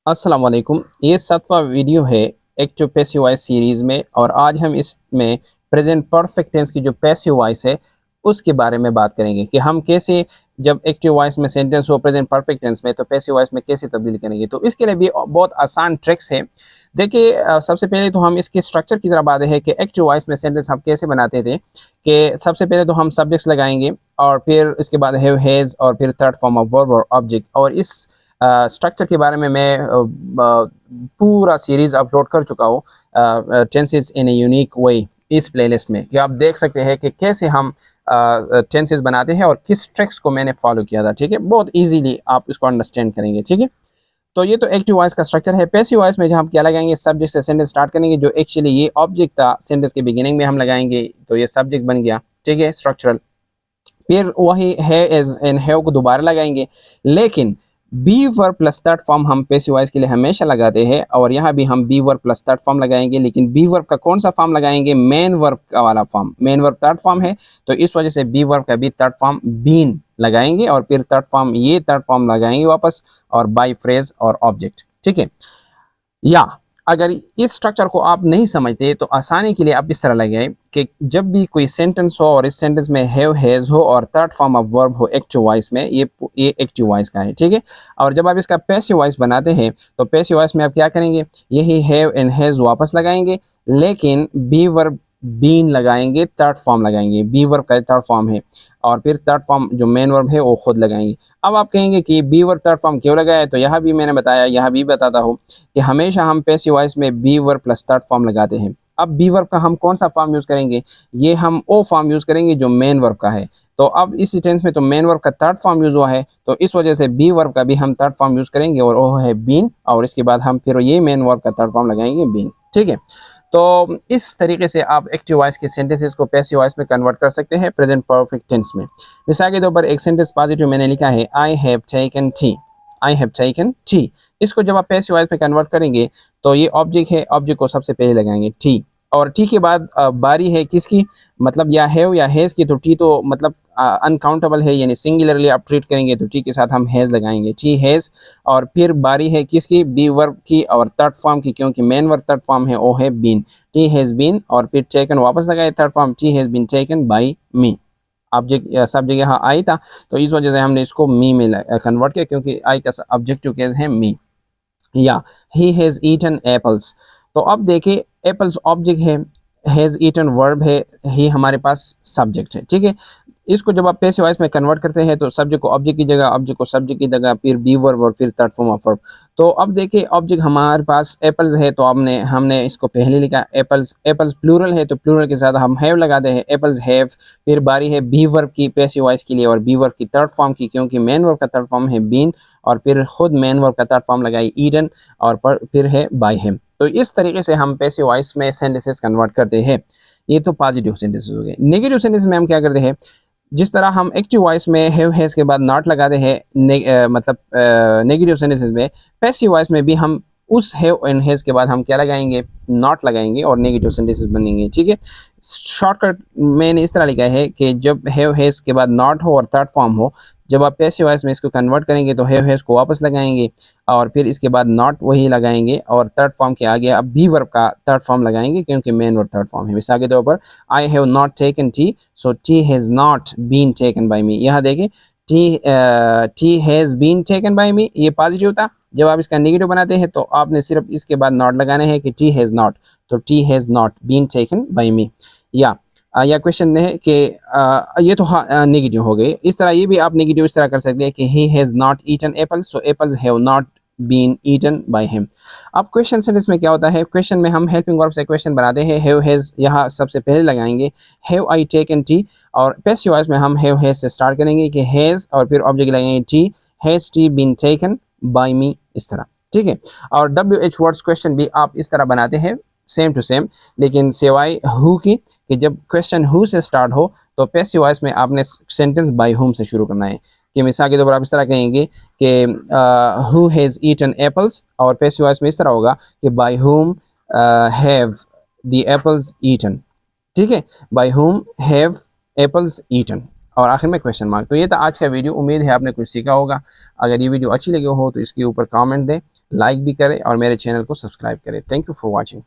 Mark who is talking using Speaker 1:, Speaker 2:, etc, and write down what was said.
Speaker 1: अस्सलाम वालेकुम। ये 7वां वीडियो है एक्टिव पैसिव वॉइस सीरीज़ में और आज हम इसमें प्रेजेंट परफेक्ट टेंस की जो पैसिव वॉइस है उसके बारे में बात करेंगे कि हम कैसे जब एक्टिव वॉइस में सेंटेंस हो प्रेजेंट परफेक्ट टेंस में तो पैसिव वॉइस में कैसे तब्दील करेंगे। तो इसके लिए भी बहुत आसान ट्रिक्स है। देखिए, सबसे पहले तो हम इसके स्ट्रक्चर की तरफ आते हैं कि एक्टिव वॉइस में सेंटेंस हम कैसे बनाते थे। कि सबसे पहले तो हम सब्जेक्ट्स लगाएंगे और फिर इसके बाद हैव हैज़ और फिर थर्ड फॉर्म ऑफ वर्ब और ऑब्जेक्ट। और इस स्ट्रक्चर के बारे में मैं पूरा सीरीज़ अपलोड कर चुका हूँ tenses in a unique way इस प्लेलिस्ट में, कि आप देख सकते हैं कि कैसे हम टेंसेस बनाते हैं और किस ट्रिक्स को मैंने फॉलो किया था। ठीक है, बहुत इजीली आप इसको अंडरस्टैंड करेंगे। ठीक है, तो ये तो एक्टिव वॉइस का स्ट्रक्चर है। पैसिव वॉइस में जहाँ हम क्या लगाएंगे, सब्जेक्ट से सेंटेंस स्टार्ट करेंगे। जो एक्चुअली ये ऑब्जेक्ट था सेंटेंस के बिगिनिंग में हम लगाएंगे, तो ये सब्जेक्ट बन गया। ठीक है, स्ट्रक्चरल। फिर वही है एज एंड हैव को दोबारा लगाएंगे, लेकिन be verb plus third form हम पैसिव वॉइस के लिए हमेशा लगाते हैं और यहाँ भी हम be verb plus third form लगाएंगे। लेकिन बी वर्ब का कौन सा फॉर्म लगाएंगे, मेन वर्ब का वाला form. Main verb third form है तो इस वजह से बी वर्ब का भी थर्ड फॉर्म बीन लगाएंगे और फिर थर्ड फॉर्म ये थर्ड फॉर्म लगाएंगे वापस, और बाई फ्रेज और ऑब्जेक्ट। ठीक है, या अगर इस स्ट्रक्चर को आप नहीं समझते तो आसानी के लिए आप इस तरह लगाएं कि जब भी कोई सेंटेंस हो और इस सेंटेंस में हैव हैज हो और थर्ड फॉर्म ऑफ वर्ब हो एक्टिव वॉइस में, ये एक्टिव वॉइस का है। ठीक है, और जब आप इसका पैसिव वॉइस बनाते हैं तो पैसिव वॉइस में आप क्या करेंगे, यही हैव एंड हैज वापस लगाएंगे, लेकिन बी वर्ब बीन लगाएंगे, थर्ड फॉर्म लगाएंगे। बी वर्ब का थर्ड फॉर्म है और फिर थर्ड फॉर्म जो मेन वर्ब है वो खुद लगाएंगे। अब आप कहेंगे कि बी वर्ब थर्ड फॉर्म क्यों लगाया, तो यहाँ भी मैंने बताया, यहाँ भी बताता हूँ कि हमेशा हम पैसिव वॉइस में be verb plus third form लगाते हैं। अब बी वर्ब का हम कौन सा फॉर्म यूज़ करेंगे, ये हम ओ फॉर्म यूज़ करेंगे जो मेन वर्ब का है। तो अब इस टेंस में तो मेन वर्ब का थर्ड फॉर्म यूज़ हुआ है, तो इस वजह से बी वर्ब का भी हम थर्ड फॉर्म यूज़ करेंगे और वो है बीन, और इसके बाद हम फिर ये मेन वर्ब का थर्ड फॉर्म लगाएंगे बीन। ठीक है, तो इस तरीके से आप एक्टिव वॉइस के सेंटेंसेस को पैसिव वॉइस में कन्वर्ट कर सकते हैं प्रेजेंट परफेक्ट टेंस में। मिसाल के तौर पर एक सेंटेंस पॉजिटिव मैंने लिखा है, I have taken T. I have taken T, इसको जब आप पैसिव वॉइस में कन्वर्ट करेंगे तो ये ऑब्जेक्ट है, ऑब्जेक्ट को सबसे पहले लगाएंगे टी, और टी के बाद बारी है किसकी, मतलब या हैव या हैज़ की। तो टी तो मतलब अनकाउंटेबल है, यानी सिंगुलरली आप ट्रीट करेंगे तो टी के साथ हम हैज़ लगाएंगे, टी हैज़। और फिर बारी है किसकी, बी वर्ब की और थर्ड फॉर्म की, क्योंकि मेन वर्ब थर्ड फॉर्म है वो है बीन। टी हैज़ बीन और फिर टेकन वापस लगाए third form, tea has been taken by me. Object subject यहाँ आई था तो इस वजह से हमने इसको मी में कन्वर्ट किया, क्योंकि आई का ऑब्जेक्टिव केस है मी। या ही हैज़ ईटन एप्पल्स, तो अब देखिए एप्पल्स ऑब्जेक्ट है, हैज़ ईटन वर्ब है, ही हमारे पास सब्जेक्ट है। ठीक है, इसको जब आप पैसिव वॉइस में कन्वर्ट करते हैं तो सब्जेक्ट को ऑब्जेक्ट की जगह, ऑब्जेक्ट को सब्जेक्ट की जगह, फिर बी वर्ब और फिर थर्ड फॉर्म ऑफ वर्ब। तो अब देखिए ऑब्जेक्ट हमारे पास एप्पल्स है, तो हमने इसको पहले लिखा एप्पल्स। एप्पल्स प्लूरल है तो प्लूरल के साथ हम हैव लगाते हैं, एप्पल्स हैव। फिर बारी है बी वर्ब की पैसिव वॉइस के लिए और बी वर्ब की थर्ड फॉर्म की, क्योंकि मेन वर्ब का थर्ड फॉर्म है बीन, और फिर खुद मेन वर्ब का थर्ड फॉर्म लगाई ईडन, और फिर है बाय हिम। तो इस तरीके से हम पैसिव वॉइस में सेंटेंसेस कन्वर्ट करते हैं। ये तो पॉजिटिव सेंटेंसेस हो गए। नेगेटिव सेंटेंस में हम क्या करते हैं, जिस तरह हम एक्टिव वॉइस में हैव हैज़ के बाद नॉट लगाते हैं, मतलब नेगेटिव सेंटेंसेस में, पैसिव वॉइस में भी हम उस हैव एंड हैज़ के बाद हम क्या लगाएंगे, नॉट लगाएंगे और नेगेटिव सेंटेंसेस बनेंगे। ठीक है, शॉर्टकट मैंने इस तरह लिखा है कि जब हैव हैज़ के बाद नॉट हो और थर्ड फॉर्म हो, जब आप पैसिव वॉइस में इसको कन्वर्ट करेंगे तो हैव हैज़ को वापस लगाएंगे और फिर इसके बाद नॉट वही लगाएंगे और थर्ड फॉर्म के आगे अब बी वर्ब का थर्ड फॉर्म लगाएंगे, क्योंकि मेन वर्ब थर्ड फॉर्म है। मिसाल के तौर पर I have not taken T, so T has not been taken by me. यहाँ देखें T has been taken by me, ये पॉजिटिव था। जब आप इसका नेगेटिव बनाते हैं तो आपने सिर्फ इसके बाद नॉट लगाने हैं कि टी हैज़ नॉट, तो T has not been taken by me. या क्वेश्चन है कि ये तो नेगेटिव हो गए। इस तरह ये भी आप नेगेटिव इस तरह कर सकते हैं कि he has not eaten apples, so apples have not been eaten by him. अब क्वेश्चन सेंटेंस में क्या होता है, क्वेश्चन में हम हेल्पिंग वर्ब से क्वेश्चन बनाते हैं। हैव हैज़ यहाँ सबसे पहले लगाएंगे, हैव आई टेकन टी, और पैसिव वॉइस में हम हैव हैज़ से स्टार्ट करेंगे कि हैज़ और फिर ऑब्जेक्ट लगाएंगे T, has T been taken by me, इस तरह। ठीक है, और WH वर्ड्स क्वेश्चन भी आप इस तरह बनाते हैं, सेम टू सेम, लेकिन सिवाय हु की, कि जब क्वेश्चन हु से स्टार्ट हो तो पैसिव वॉइस में आपने सेंटेंस बाय हुम से शुरू करना है। कि मिसाल के तौर पर आप इस तरह कहेंगे कि हु हैज़ ईटन एप्पल्स, और पैसिव वॉइस में इस तरह होगा कि by whom have the apples eaten. ठीक है, by whom have apples eaten, और आखिर में क्वेश्चन मार्क। तो ये था आज का वीडियो, उम्मीद है आपने कुछ सीखा होगा। अगर ये वीडियो अच्छी लगी हो तो इसके ऊपर कमेंट दें, लाइक भी करें और मेरे चैनल को सब्सक्राइब करें। Thank you for watching.